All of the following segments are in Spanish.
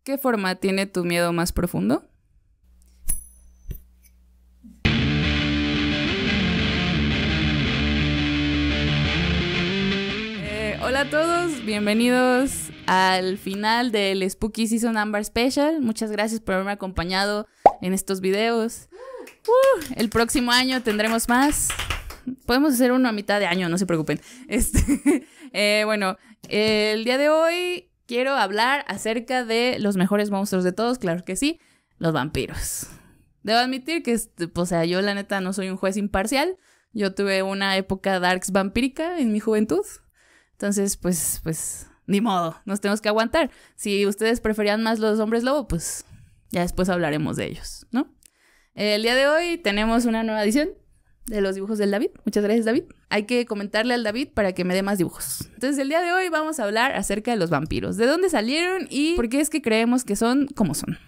¿Qué forma tiene tu miedo más profundo? Hola a todos, bienvenidos al final del Spooky Season Amber Special. Muchas gracias por haberme acompañado en estos videos. El próximo año tendremos más. Podemos hacer uno a mitad de año, no se preocupen. Bueno, el día de hoy quiero hablar acerca de los mejores monstruos de todos, claro que sí, los vampiros. Debo admitir que, yo la neta no soy un juez imparcial. Yo tuve una época darks vampírica en mi juventud. Entonces, pues, ni modo, nos tenemos que aguantar. Si ustedes preferían más los hombres lobo, pues ya después hablaremos de ellos, ¿no? El día de hoy tenemos una nueva edición de los dibujos del David. Muchas gracias, David. Hay que comentarle al David para que me dé más dibujos. Entonces, el día de hoy vamos a hablar acerca de los vampiros. ¿De dónde salieron y por qué es que creemos que son como son?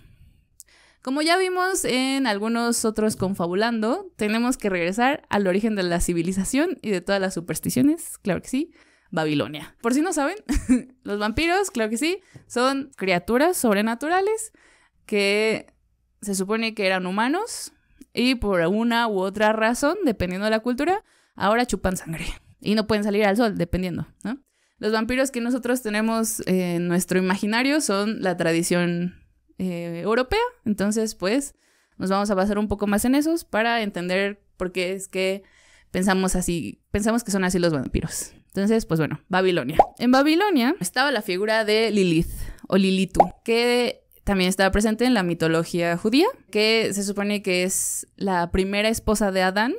Como ya vimos en algunos otros confabulando, tenemos que regresar al origen de la civilización y de todas las supersticiones, claro que sí, Babilonia. Por si no saben, los vampiros, claro que sí, son criaturas sobrenaturales que se supone que eran humanos y por una u otra razón, dependiendo de la cultura, ahora chupan sangre y no pueden salir al sol, dependiendo, ¿no? Los vampiros que nosotros tenemos en nuestro imaginario son la tradición europea, entonces pues nos vamos a basar un poco más en esos para entender por qué es que pensamos que son así los vampiros. Entonces, pues bueno, Babilonia. En Babilonia estaba la figura de Lilith o Lilitu, que también estaba presente en la mitología judía, que se supone que es la primera esposa de Adán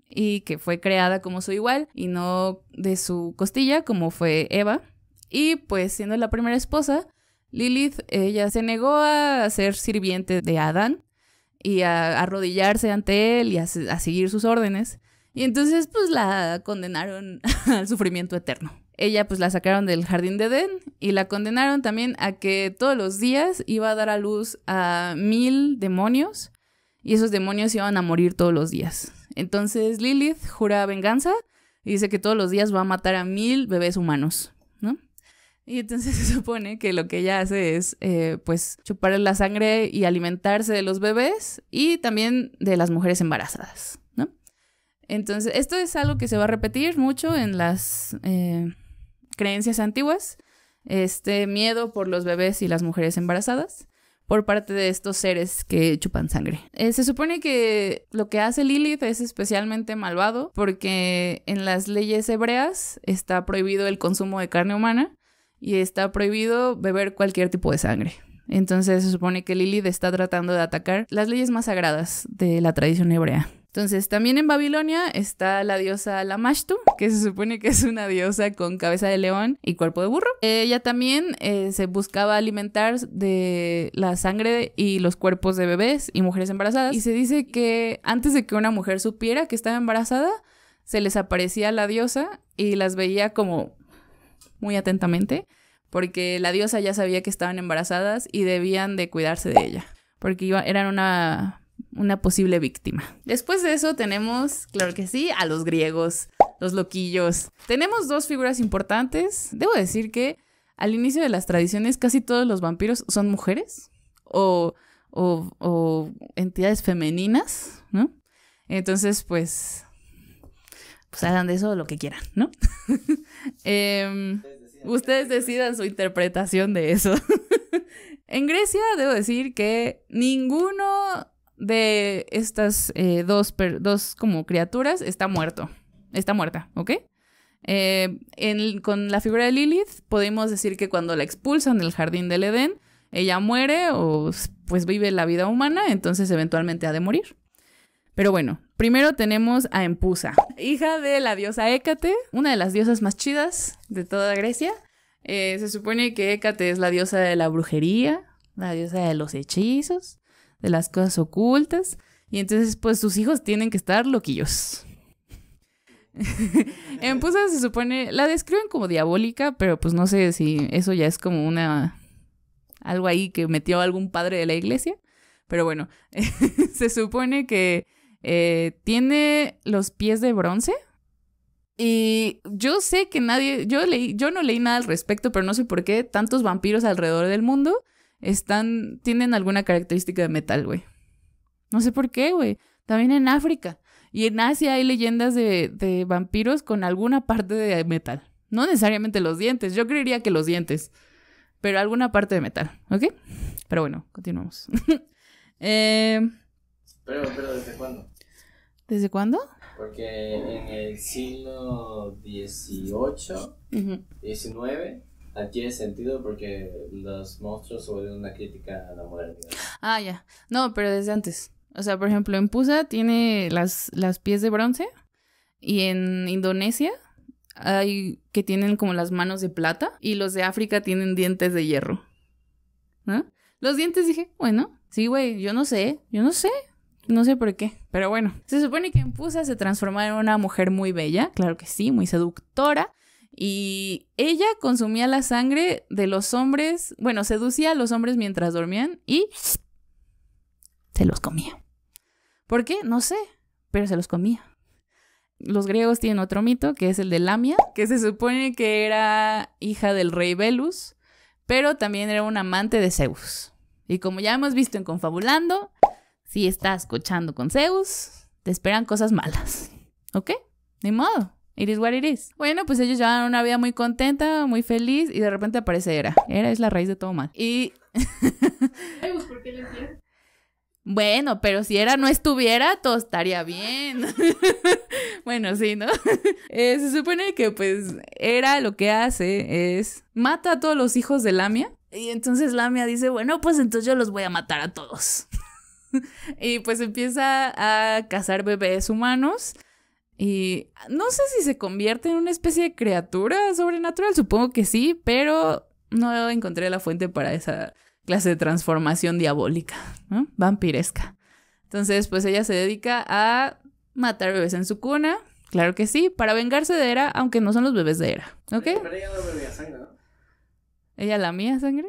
y que fue creada como su igual y no de su costilla como fue Eva. Y pues siendo la primera esposa, Lilith, ella se negó a ser sirviente de Adán y a arrodillarse ante él y a seguir sus órdenes. Y entonces pues la condenaron al sufrimiento eterno. Ella pues la sacaron del jardín de Edén y la condenaron también a que todos los días iba a dar a luz a 1000 demonios y esos demonios iban a morir todos los días. Entonces Lilith jura venganza y dice que todos los días va a matar a 1000 bebés humanos, ¿no? Y entonces se supone que lo que ella hace es pues chupar la sangre y alimentarse de los bebés y también de las mujeres embarazadas, ¿no? Entonces esto es algo que se va a repetir mucho en las creencias antiguas, este miedo por los bebés y las mujeres embarazadas por parte de estos seres que chupan sangre. Se supone que lo que hace Lilith es especialmente malvado porque en las leyes hebreas está prohibido el consumo de carne humana y está prohibido beber cualquier tipo de sangre. Entonces se supone que Lilith está tratando de atacar las leyes más sagradas de la tradición hebrea. Entonces, también en Babilonia está la diosa Lamashtu, que se supone que es una diosa con cabeza de león y cuerpo de burro. Ella también se buscaba alimentar de la sangre y los cuerpos de bebés y mujeres embarazadas. Y se dice que antes de que una mujer supiera que estaba embarazada, se les aparecía la diosa y las veía como muy atentamente, porque la diosa ya sabía que estaban embarazadas y debían de cuidarse de ella, porque eran una posible víctima. Después de eso tenemos, claro que sí, a los griegos, los loquillos. Tenemos dos figuras importantes. Debo decir que al inicio de las tradiciones casi todos los vampiros son mujeres o entidades femeninas, ¿no? Entonces, pues hagan de eso lo que quieran, ¿no? Ustedes decidan su interpretación de eso. En Grecia, debo decir que ninguno de estas dos como criaturas está muerta, ¿ok? Con la figura de Lilith podemos decir que cuando la expulsan del jardín del Edén, ella muere o pues vive la vida humana, entonces eventualmente ha de morir. Pero bueno, primero tenemos a Empusa, hija de la diosa Hécate, una de las diosas más chidas de toda Grecia. Se supone que Hécate es la diosa de la brujería, la diosa de los hechizos, de las cosas ocultas, y entonces pues sus hijos tienen que estar loquillos. Empusa se supone, la describen como diabólica, pero pues no sé si eso ya es como algo ahí que metió algún padre de la iglesia, pero bueno, se supone que tiene los pies de bronce. Y yo sé que yo no leí nada al respecto, pero no sé por qué tantos vampiros alrededor del mundo tienen alguna característica de metal, güey. No sé por qué, güey. También en África y en Asia hay leyendas de vampiros con alguna parte de metal. No necesariamente los dientes, yo creería que los dientes, pero alguna parte de metal, ¿ok? Pero bueno, continuamos. Pero ¿desde cuándo? ¿Desde cuándo? Porque en el siglo XVIII, XIX, adquiere sentido porque los monstruos se vuelven una crítica a la modernidad. Ah, ya. No, pero desde antes. O sea, por ejemplo, en Pusa tiene las pies de bronce y en Indonesia hay que tienen como las manos de plata y los de África tienen dientes de hierro. ¿No? Los dientes dije, bueno, sí, güey, yo no sé por qué, pero bueno. Se supone que en Pusa se transformaba en una mujer muy bella, claro que sí, muy seductora, y ella consumía la sangre de los hombres, bueno, seducía a los hombres mientras dormían y se los comía. ¿Por qué? No sé, pero se los comía. Los griegos tienen otro mito, que es el de Lamia, que se supone que era hija del rey Velus, pero también era un amante de Zeus. Y como ya hemos visto en Confabulando, si estás cochando con Zeus, te esperan cosas malas. ¿Ok? Ni modo. It is what it is. Bueno, pues ellos llevan una vida muy contenta, muy feliz, y de repente aparece Hera. Hera es la raíz de todo mal. Y... ¿Por qué le entiendes? Bueno, pero si Hera no estuviera, todo estaría bien. Bueno, sí, ¿no? Se supone que pues Hera lo que hace es mata a todos los hijos de Lamia. Y entonces Lamia dice, bueno, pues entonces yo los voy a matar a todos. Y pues empieza a cazar bebés humanos. Y no sé si se convierte en una especie de criatura sobrenatural. Supongo que sí, pero no encontré la fuente para esa clase de transformación diabólica, ¿no? Vampiresca. Entonces, pues ella se dedica a matar bebés en su cuna. Claro que sí, para vengarse de Hera, aunque no son los bebés de Hera, ¿ok? Pero ella no bebía sangre, ¿no? ¿Ella lamía sangre?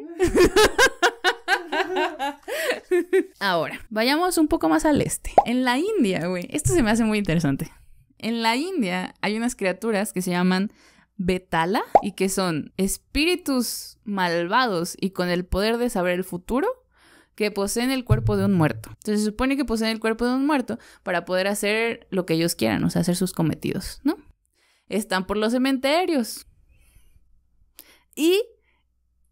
Ahora, vayamos un poco más al este. En la India, güey, esto se me hace muy interesante. En la India hay unas criaturas que se llaman Betala y que son espíritus malvados y con el poder de saber el futuro que poseen el cuerpo de un muerto. Entonces se supone que poseen el cuerpo de un muerto para poder hacer lo que ellos quieran, o sea, hacer sus cometidos, ¿no? Están por los cementerios. Y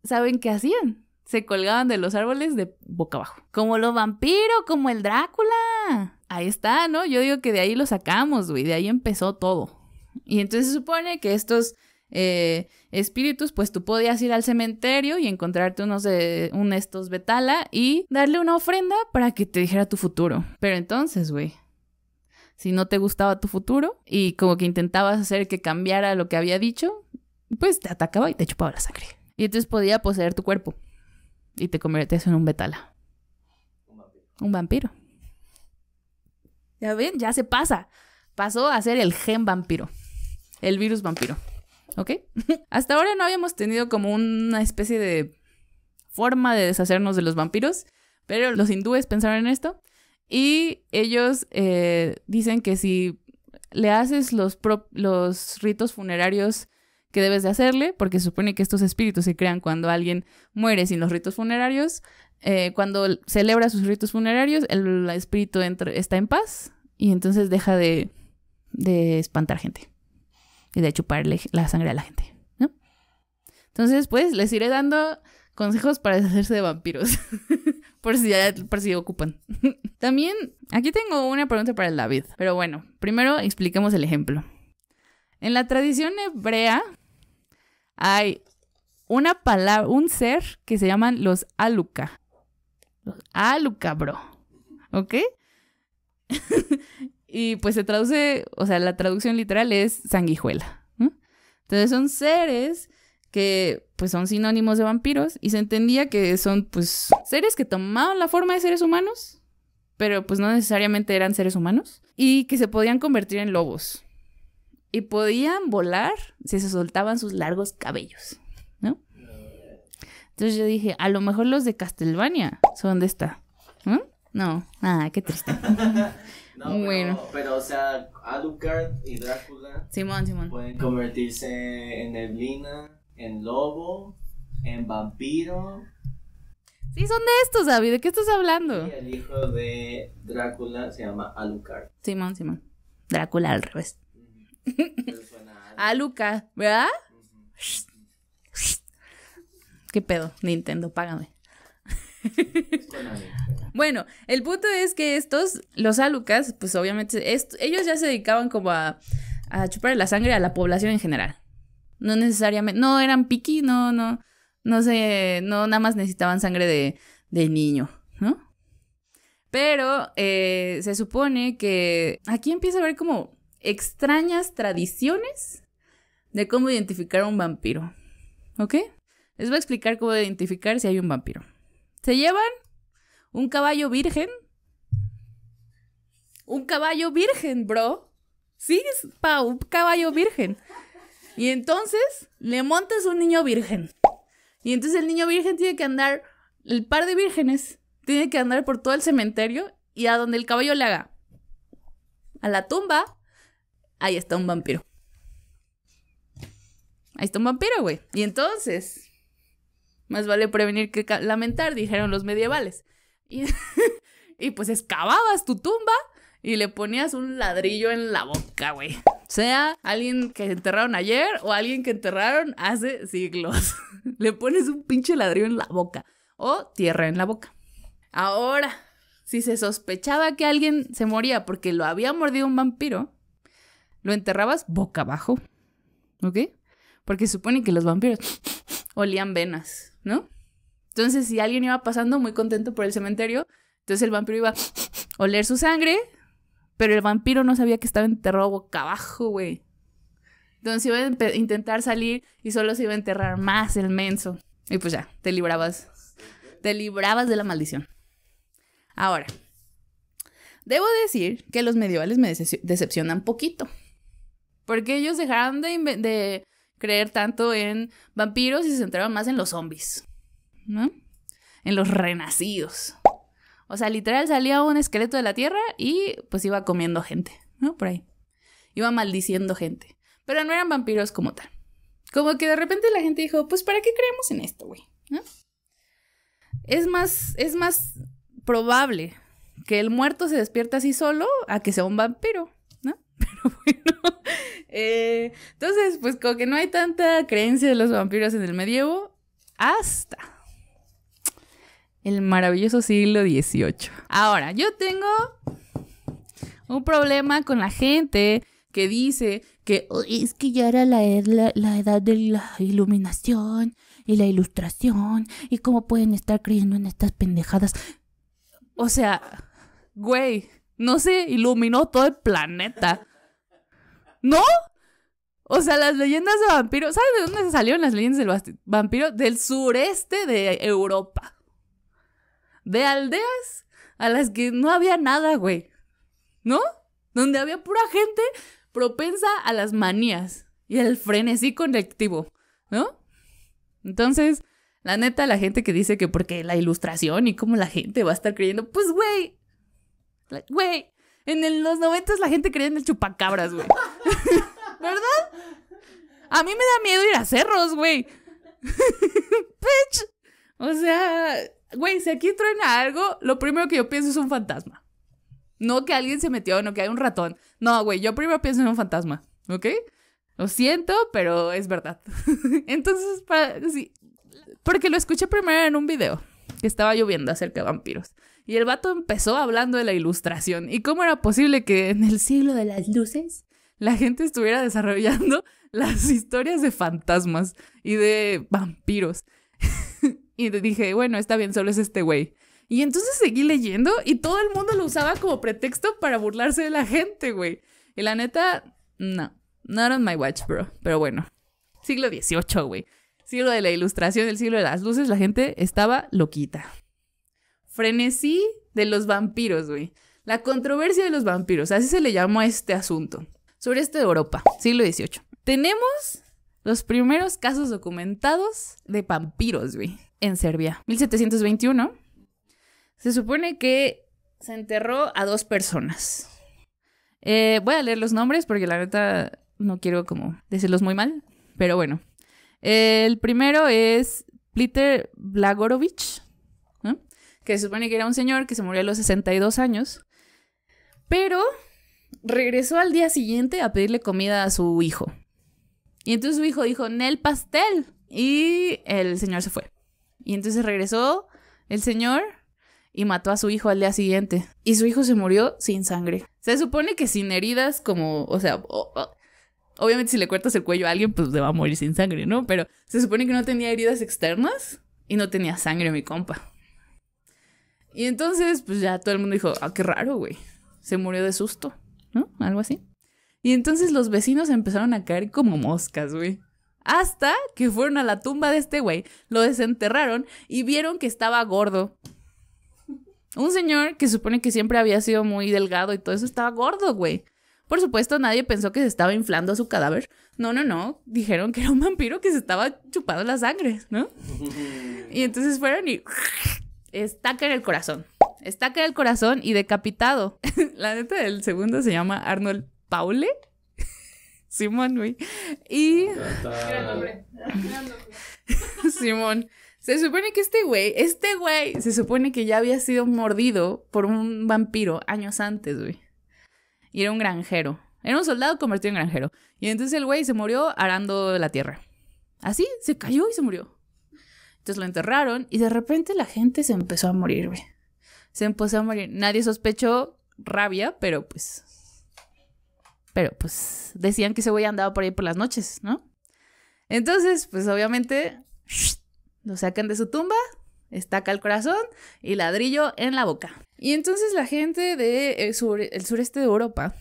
¿saben qué hacían? Se colgaban de los árboles de boca abajo. Como los vampiros, como el Drácula. Ahí está, ¿no? Yo digo que de ahí lo sacamos, güey. De ahí empezó todo. Y entonces se supone que estos espíritus, pues tú podías ir al cementerio y encontrarte estos Betala y darle una ofrenda para que te dijera tu futuro. Pero entonces, güey, si no te gustaba tu futuro y como que intentabas hacer que cambiara lo que había dicho, pues te atacaba y te chupaba la sangre. Y entonces podía poseer tu cuerpo y te convertías en un Betala. Un vampiro. Ya ven, ya se pasa. Pasó a ser el gen vampiro. El virus vampiro. ¿Ok? Hasta ahora no habíamos tenido como una especie de forma de deshacernos de los vampiros, pero los hindúes pensaron en esto y ellos dicen que si le haces los ritos funerarios que debes de hacerle, porque se supone que estos espíritus se crean cuando alguien muere sin los ritos funerarios, cuando celebra sus ritos funerarios, el espíritu está en paz y entonces deja de espantar gente y de chuparle la sangre a la gente, ¿no? Entonces, pues, les iré dando consejos para deshacerse de vampiros, por si ocupan. También, aquí tengo una pregunta para el David, pero bueno, primero expliquemos el ejemplo. En la tradición hebrea hay una palabra, un ser que se llaman los Aluka. Los Aluka, bro. ¿Ok? Y pues se traduce, o sea, la traducción literal es sanguijuela, ¿no? Entonces son seres que pues son sinónimos de vampiros y se entendía que son pues seres que tomaban la forma de seres humanos, pero pues no necesariamente eran seres humanos y que se podían convertir en lobos y podían volar si se soltaban sus largos cabellos, ¿no? Entonces yo dije, a lo mejor los de Castlevania son de esta, ¿no? No, qué triste. No, bueno. pero, o sea, Alucard y Drácula Simón. pueden convertirse en neblina, en lobo, en vampiro. Sí, son de estos, David. ¿De qué estás hablando? Y el hijo de Drácula se llama Alucard. Simón. Drácula al revés. Pero suena a Alucard, ¿verdad? ¿Qué pedo? Nintendo, págame. Suena bien. Bueno, el punto es que los Alucards, pues obviamente, ellos ya se dedicaban como a chupar la sangre a la población en general. No necesariamente, no eran picky, no sé, no nada más necesitaban sangre de niño, ¿no? Pero se supone que aquí empieza a haber como extrañas tradiciones de cómo identificar a un vampiro, ¿ok? Les voy a explicar cómo identificar si hay un vampiro. Se llevan un caballo virgen. Un caballo virgen, bro. Sí, un caballo virgen. Y entonces le montas un niño virgen. Y entonces el niño virgen tiene que andar, el par de vírgenes, tiene que andar por todo el cementerio y a donde el caballo le haga a la tumba, ahí está un vampiro. Ahí está un vampiro, güey. Y entonces, más vale prevenir que lamentar, dijeron los medievales. Y pues excavabas tu tumba y le ponías un ladrillo en la boca, güey. Sea alguien que enterraron ayer o alguien que enterraron hace siglos. Le pones un pinche ladrillo en la boca o tierra en la boca. Ahora, si se sospechaba que alguien se moría porque lo había mordido un vampiro, lo enterrabas boca abajo, ¿ok? Porque se supone que los vampiros olían venas, ¿no? Entonces, si alguien iba pasando muy contento por el cementerio, entonces el vampiro iba a oler su sangre, pero el vampiro no sabía que estaba enterrado boca abajo, güey. Entonces iba a intentar salir y solo se iba a enterrar más el menso. Y pues ya, te librabas de la maldición. Ahora, debo decir que los medievales me decepcionan poquito. Porque ellos dejaron de creer tanto en vampiros y se centraron más en los zombies, ¿no? En los renacidos. O sea, literal salía un esqueleto de la tierra y pues iba comiendo gente, ¿no? Por ahí. Iba maldiciendo gente. Pero no eran vampiros como tal. Como que de repente la gente dijo, pues ¿para qué creemos en esto, güey? ¿No? Es más probable que el muerto se despierte así solo a que sea un vampiro, ¿no? Pero bueno. Entonces, pues como que no hay tanta creencia de los vampiros en el medievo hasta el maravilloso siglo XVIII. Ahora, yo tengo un problema con la gente que dice que es que ya era la edad de la iluminación y la ilustración y cómo pueden estar creyendo en estas pendejadas. O sea, güey, no se iluminó todo el planeta, ¿no? O sea, las leyendas de vampiros, ¿sabes de dónde se salieron las leyendas del vampiro? Del sureste de Europa. De aldeas a las que no había nada, güey, ¿no? Donde había pura gente propensa a las manías y al frenesí colectivo, ¿no? Entonces, la neta, la gente que dice que porque la ilustración y cómo la gente va a estar creyendo, pues, güey, en los 90 la gente creía en el chupacabras, güey. ¿Verdad? A mí me da miedo ir a cerros, güey. Bitch. O sea, güey, si aquí truena algo, lo primero que yo pienso es un fantasma. No que alguien se metió, no que hay un ratón. No, güey, yo primero pienso en un fantasma, ¿ok? Lo siento, pero es verdad. Entonces, sí, porque lo escuché primero en un video que estaba lloviendo acerca de vampiros. Y el vato empezó hablando de la ilustración. ¿Y cómo era posible que en el siglo de las luces la gente estuviera desarrollando las historias de fantasmas y de vampiros? Y dije, bueno, está bien, solo es este güey. Y entonces seguí leyendo y todo el mundo lo usaba como pretexto para burlarse de la gente, güey. Y la neta, no. Not on my watch, bro. Pero bueno, siglo XVIII, güey. Siglo de la ilustración, el siglo de las luces, la gente estaba loquita. Frenesí de los vampiros, güey. La controversia de los vampiros, así se le llamó a este asunto. Sureste de Europa, siglo XVIII. Tenemos los primeros casos documentados de vampiros, güey, en Serbia. 1721. Se supone que se enterró a 2 personas. Voy a leer los nombres porque la neta no quiero como decirlos muy mal. Pero bueno. El primero es Peter Blagorovich, ¿no? que se supone que era un señor que se murió a los 62 años, pero regresó al día siguiente a pedirle comida a su hijo. Y entonces su hijo dijo, "Nel pastel", y el señor se fue. Y entonces regresó el señor y mató a su hijo al día siguiente. Y su hijo se murió sin sangre. Se supone que sin heridas como, o sea, obviamente si le cortas el cuello a alguien, pues le va a morir sin sangre, ¿no? Pero se supone que no tenía heridas externas y no tenía sangre, mi compa. Y entonces, pues ya todo el mundo dijo, qué raro, güey. Se murió de susto, ¿no? Algo así. Y entonces los vecinos empezaron a caer como moscas, güey. Hasta que fueron a la tumba de este güey, lo desenterraron y vieron que estaba gordo. Un señor que supone que siempre había sido muy delgado y todo eso estaba gordo, güey. Por supuesto, nadie pensó que se estaba inflando su cadáver. No. Dijeron que era un vampiro que se estaba chupando la sangre, ¿no? Y entonces fueron y estaca en el corazón. Estaca en el corazón y decapitado. La neta del segundo se llama Arnold Paule. Simón, güey. Y... Gran nombre. Simón. Se supone que este güey, se supone que ya había sido mordido por un vampiro años antes, güey. Y era un granjero. Era un soldado convertido en granjero. Y entonces el güey se murió arando la tierra. Así, se cayó y se murió. Entonces lo enterraron y de repente la gente se empezó a morir, güey. Se empezó a morir. Nadie sospechó rabia, pero pues decían que ese güey andaba por ahí por las noches, ¿no? Entonces, pues obviamente lo sacan de su tumba, estaca el corazón y ladrillo en la boca. Y entonces la gente del sureste de Europa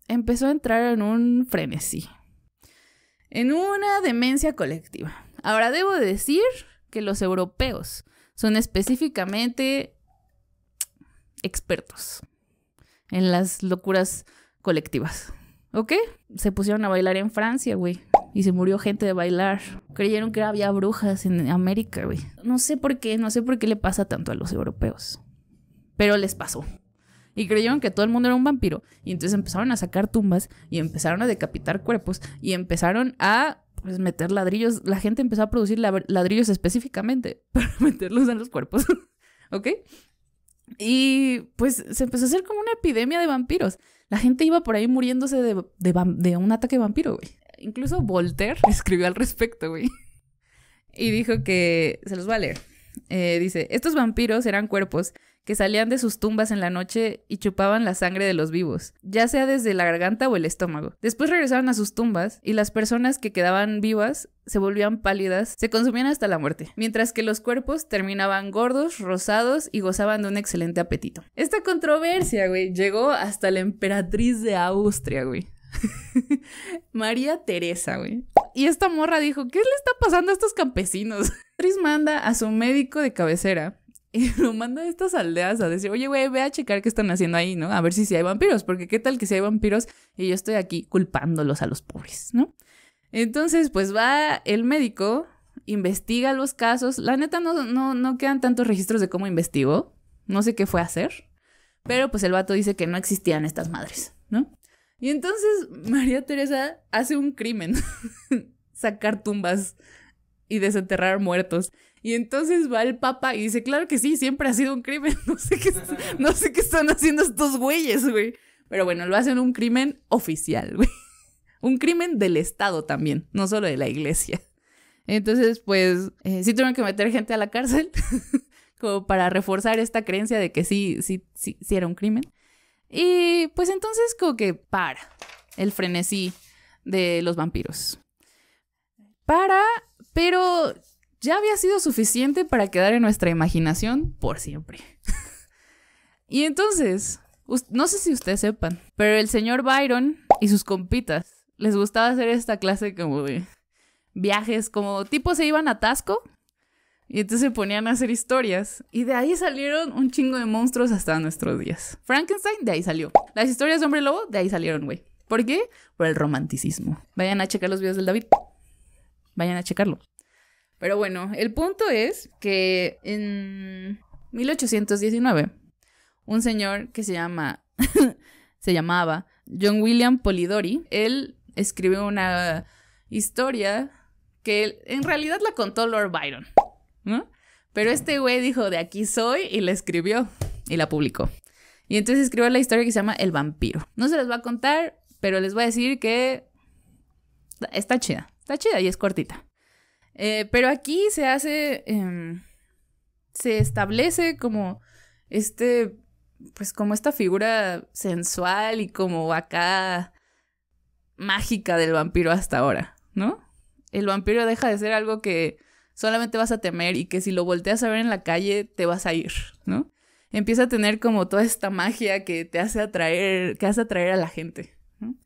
empezó a entrar en un frenesí, en una demencia colectiva. Ahora, debo de decir que los europeos son específicamente expertos en las locuras colectivas, ¿ok? Se pusieron a bailar en Francia, güey. Y se murió gente de bailar. Creyeron que había brujas en América, güey. No sé por qué le pasa tanto a los europeos. Pero les pasó. Y creyeron que todo el mundo era un vampiro. Y entonces empezaron a sacar tumbas y empezaron a decapitar cuerpos y empezaron a meter ladrillos. La gente empezó a producir ladrillos específicamente para meterlos en los cuerpos, ¿ok? Y pues se empezó a hacer como una epidemia de vampiros. La gente iba por ahí muriéndose de un ataque de vampiro, güey. Incluso Voltaire escribió al respecto, güey. Y dijo que... Se los voy a leer. Dice, estos vampiros eran cuerpos que salían de sus tumbas en la noche y chupaban la sangre de los vivos, ya sea desde la garganta o el estómago. Después regresaban a sus tumbas y las personas que quedaban vivas se volvían pálidas, se consumían hasta la muerte, mientras que los cuerpos terminaban gordos, rosados y gozaban de un excelente apetito. Esta controversia, güey, llegó hasta la emperatriz de Austria, güey. María Teresa, güey. Y esta morra dijo, ¿qué le está pasando a estos campesinos? Tris manda a su médico de cabecera y lo manda a estas aldeas a decir, oye, güey, ve a checar qué están haciendo ahí, ¿no? A ver si hay vampiros, porque qué tal que si hay vampiros y yo estoy aquí culpándolos a los pobres, ¿no? Entonces, pues va el médico, investiga los casos. La neta no quedan tantos registros de cómo investigó. No sé qué fue a hacer. Pero pues el vato dice que no existían estas madres, ¿no? Y entonces María Teresa hace un crimen. Sacar tumbas y desenterrar muertos. Y entonces va el papa y dice, claro que sí, siempre ha sido un crimen. No sé qué están haciendo estos güeyes, güey. Pero bueno, lo hacen un crimen oficial, güey. Un crimen del Estado también, no solo de la iglesia. Entonces, pues, sí tuvieron que meter gente a la cárcel como para reforzar esta creencia de que sí era un crimen. Y pues entonces como que para el frenesí de los vampiros. Pero ya había sido suficiente para quedar en nuestra imaginación por siempre. Y entonces, no sé si ustedes sepan, pero el señor Byron y sus compitas les gustaba hacer esta clase como de viajes, como tipo se iban a Tasco y entonces se ponían a hacer historias. Y de ahí salieron un chingo de monstruos hasta nuestros días. Frankenstein, de ahí salió. Las historias de Hombre Lobo, de ahí salieron, güey. ¿Por qué? Por el romanticismo. Vayan a checar los videos del David. Vayan a checarlo. Pero bueno, el punto es que en 1819, un señor que se llamaba John William Polidori, él escribió una historia que en realidad la contó Lord Byron, ¿no? Pero este güey dijo, de aquí soy, y la escribió y la publicó. Y entonces escribió la historia que se llama El vampiro. No se les va a contar, pero les voy a decir que está chida y es cortita. Pero aquí se hace, se establece como pues como esta figura sensual y como acá mágica del vampiro hasta ahora, ¿no? El vampiro deja de ser algo que solamente vas a temer y que si lo volteas a ver en la calle te vas a ir, ¿no? Empieza a tener como toda esta magia que te hace atraer, que hace atraer a la gente, ¿no?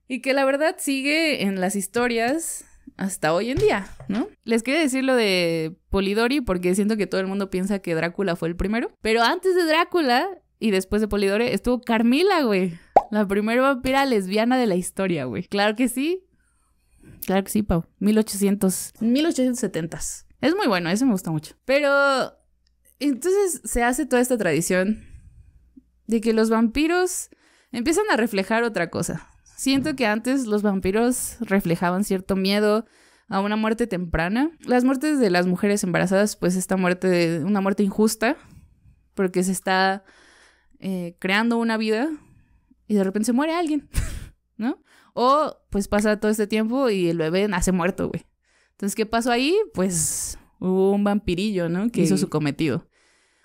Y que la verdad sigue en las historias hasta hoy en día, ¿no? Les quería decir lo de Polidori porque siento que todo el mundo piensa que Drácula fue el primero. Pero antes de Drácula y después de Polidori estuvo Carmila, güey. La primera vampira lesbiana de la historia, güey. Claro que sí. Claro que sí, Pau. 1870s. Es muy bueno, eso me gusta mucho. Pero entonces se hace toda esta tradición de que los vampiros empiezan a reflejar otra cosa. Siento que antes los vampiros reflejaban cierto miedo a una muerte temprana. Las muertes de las mujeres embarazadas, pues una muerte injusta, porque se está creando una vida y de repente se muere alguien, ¿no? O pues pasa todo este tiempo y el bebé nace muerto, güey. Entonces, ¿qué pasó ahí? Pues hubo un vampirillo, ¿no? Que hizo su cometido.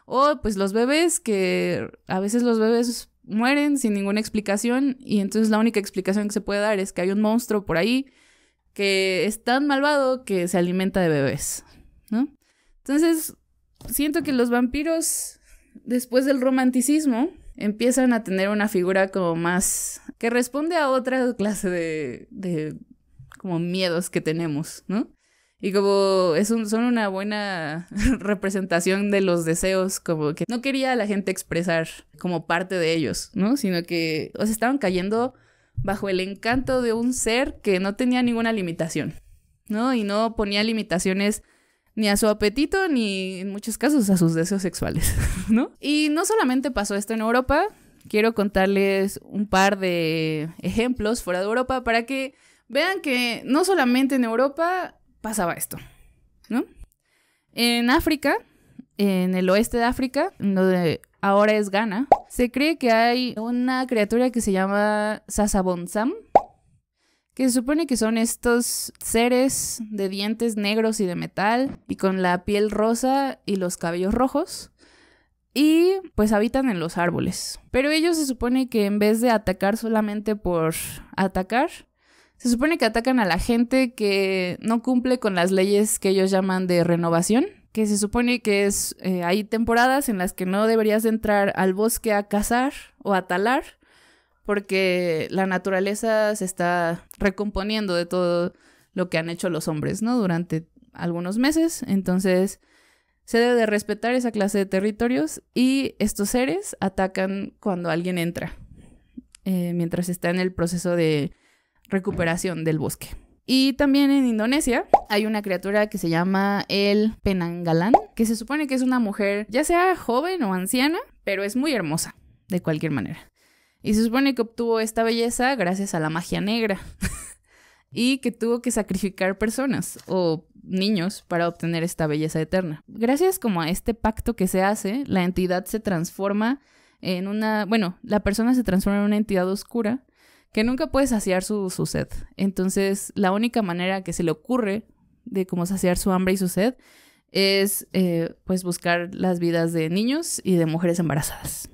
O pues los bebés, que a veces los bebés mueren sin ninguna explicación y entonces la única explicación que se puede dar es que hay un monstruo por ahí que es tan malvado que se alimenta de bebés, ¿no? Entonces, siento que los vampiros, después del romanticismo, empiezan a tener una figura como más que responde a otra clase de como miedos que tenemos, ¿no? Y como son una buena representación de los deseos, como que no quería a la gente expresar como parte de ellos, ¿no? Sino que estaban cayendo bajo el encanto de un ser que no tenía ninguna limitación, ¿no? Y no ponía limitaciones ni a su apetito, ni en muchos casos a sus deseos sexuales, ¿no? Y no solamente pasó esto en Europa, quiero contarles un par de ejemplos fuera de Europa para que vean que no solamente en Europa pasaba esto, ¿no? En África, en el oeste de África, donde ahora es Ghana, se cree que hay una criatura que se llama Sasabonsam, que se supone que son estos seres de dientes negros y de metal, y con la piel rosa y los cabellos rojos, y pues habitan en los árboles. Pero ellos se supone que en vez de atacar solamente por atacar, se supone que atacan a la gente que no cumple con las leyes que ellos llaman de renovación, que se supone que hay temporadas en las que no deberías de entrar al bosque a cazar o a talar, porque la naturaleza se está recomponiendo de todo lo que han hecho los hombres, ¿no? Durante algunos meses. Entonces, se debe de respetar esa clase de territorios y estos seres atacan cuando alguien entra, mientras está en el proceso de recuperación del bosque. Y también en Indonesia hay una criatura que se llama el Penanggalan, que se supone que es una mujer, ya sea joven o anciana, pero es muy hermosa, de cualquier manera. Y se supone que obtuvo esta belleza gracias a la magia negra y que tuvo que sacrificar personas o niños para obtener esta belleza eterna. Gracias como a este pacto que se hace, la entidad se transforma la persona se transforma en una entidad oscura que nunca puede saciar su sed. Entonces, la única manera que se le ocurre de cómo saciar su hambre y su sed es pues buscar las vidas de niños y de mujeres embarazadas.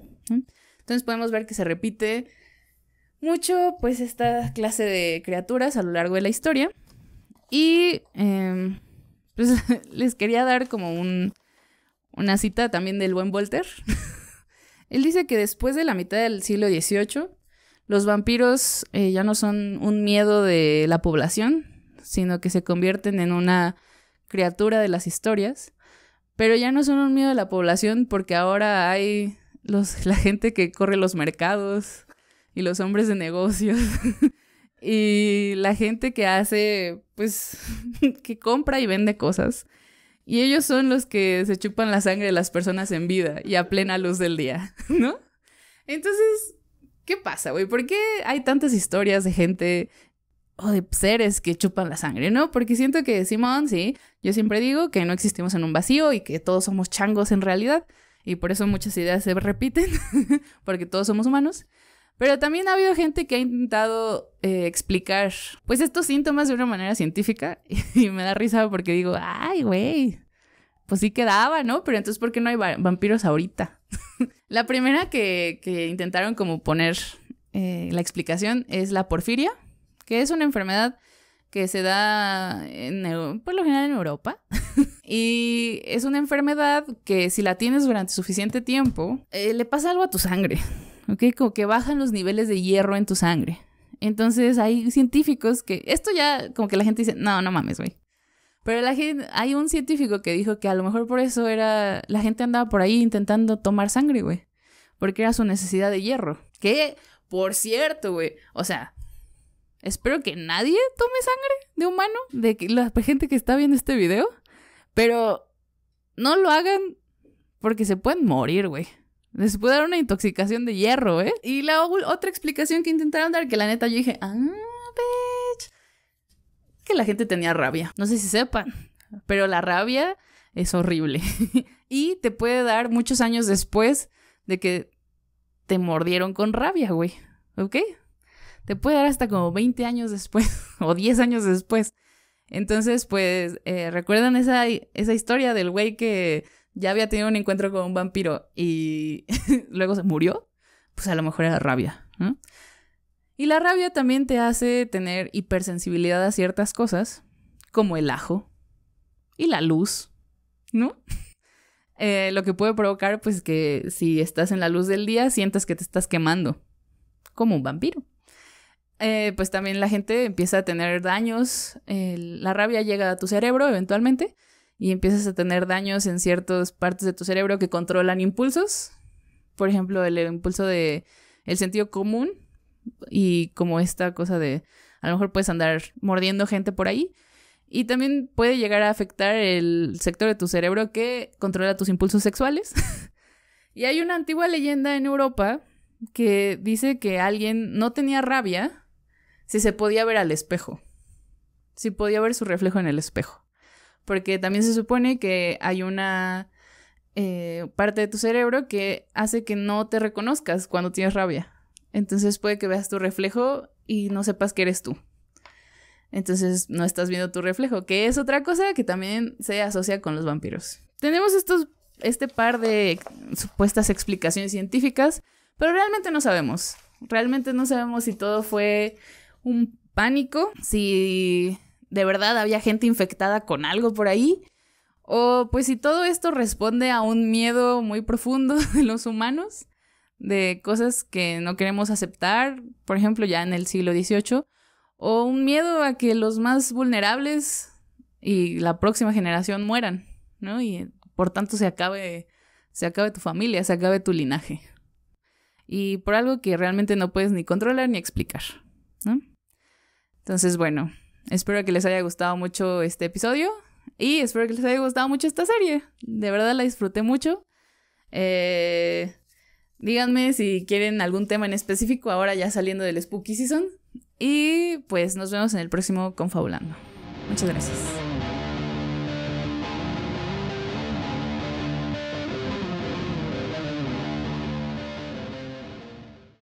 Entonces podemos ver que se repite mucho pues esta clase de criaturas a lo largo de la historia. Y pues les quería dar como una cita también del buen Voltaire. Él dice que después de la mitad del siglo XVIII, los vampiros ya no son un miedo de la población, sino que se convierten en una criatura de las historias. Pero ya no son un miedo de la población porque ahora hay la gente que corre los mercados y los hombres de negocios y la gente que hace, pues, que compra y vende cosas. Y ellos son los que se chupan la sangre de las personas en vida y a plena luz del día, ¿no? Entonces, ¿qué pasa, güey? ¿Por qué hay tantas historias de gente o de seres que chupan la sangre, ¿no? Porque siento que Simón, sí, yo siempre digo que no existimos en un vacío y que todos somos changos en realidad, y por eso muchas ideas se repiten, porque todos somos humanos. Pero también ha habido gente que ha intentado explicar, pues, estos síntomas de una manera científica, y me da risa porque digo, ay, güey, pues sí quedaba, ¿no? Pero entonces, ¿por qué no hay vampiros ahorita? La primera que intentaron como poner la explicación es la porfiria, que es una enfermedad que se da por lo general en Europa. Y es una enfermedad que si la tienes durante suficiente tiempo, le pasa algo a tu sangre, ¿ok? Como que bajan los niveles de hierro en tu sangre. Entonces hay científicos que... Esto ya como que la gente dice, no mames, güey. Pero hay un científico que dijo que a lo mejor por eso la gente andaba por ahí intentando tomar sangre, güey. Porque era su necesidad de hierro. Que, por cierto, güey, o sea... Espero que nadie tome sangre de humano, de la gente que está viendo este video. Pero no lo hagan porque se pueden morir, güey. Les puede dar una intoxicación de hierro, ¿eh? Y la otra explicación que intentaron dar, que la neta yo dije, bitch, que la gente tenía rabia. No sé si sepan, pero la rabia es horrible. Y te puede dar muchos años después de que te mordieron con rabia, güey. ¿Ok? Te puede dar hasta como 20 años después o 10 años después. Entonces, pues, ¿recuerdan esa historia del güey que ya había tenido un encuentro con un vampiro y luego se murió? Pues a lo mejor era rabia, ¿no? Y la rabia también te hace tener hipersensibilidad a ciertas cosas, como el ajo y la luz, ¿no? Lo que puede provocar, pues, que si estás en la luz del día, sientas que te estás quemando, como un vampiro. Pues también la gente empieza a tener daños, la rabia llega a tu cerebro eventualmente y empiezas a tener daños en ciertas partes de tu cerebro que controlan impulsos, por ejemplo el impulso de el sentido común y como esta cosa de a lo mejor puedes andar mordiendo gente por ahí y también puede llegar a afectar el sector de tu cerebro que controla tus impulsos sexuales. Y hay una antigua leyenda en Europa que dice que alguien no tenía rabia si se podía ver al espejo, si podía ver su reflejo en el espejo, porque también se supone que hay una parte de tu cerebro que hace que no te reconozcas cuando tienes rabia, entonces puede que veas tu reflejo y no sepas que eres tú, entonces no estás viendo tu reflejo, que es otra cosa que también se asocia con los vampiros. Tenemos este par de supuestas explicaciones científicas, pero realmente no sabemos si todo fue un pánico, si de verdad había gente infectada con algo por ahí, o pues si todo esto responde a un miedo muy profundo de los humanos, de cosas que no queremos aceptar, por ejemplo, ya en el siglo XVIII, o un miedo a que los más vulnerables y la próxima generación mueran, ¿no? Y por tanto se acabe tu familia, se acabe tu linaje. Y por algo que realmente no puedes ni controlar ni explicar, ¿no? Entonces, bueno, espero que les haya gustado mucho este episodio y espero que les haya gustado mucho esta serie. De verdad la disfruté mucho. Díganme si quieren algún tema en específico ahora ya saliendo del Spooky Season. Y pues nos vemos en el próximo Confabulando. Muchas gracias.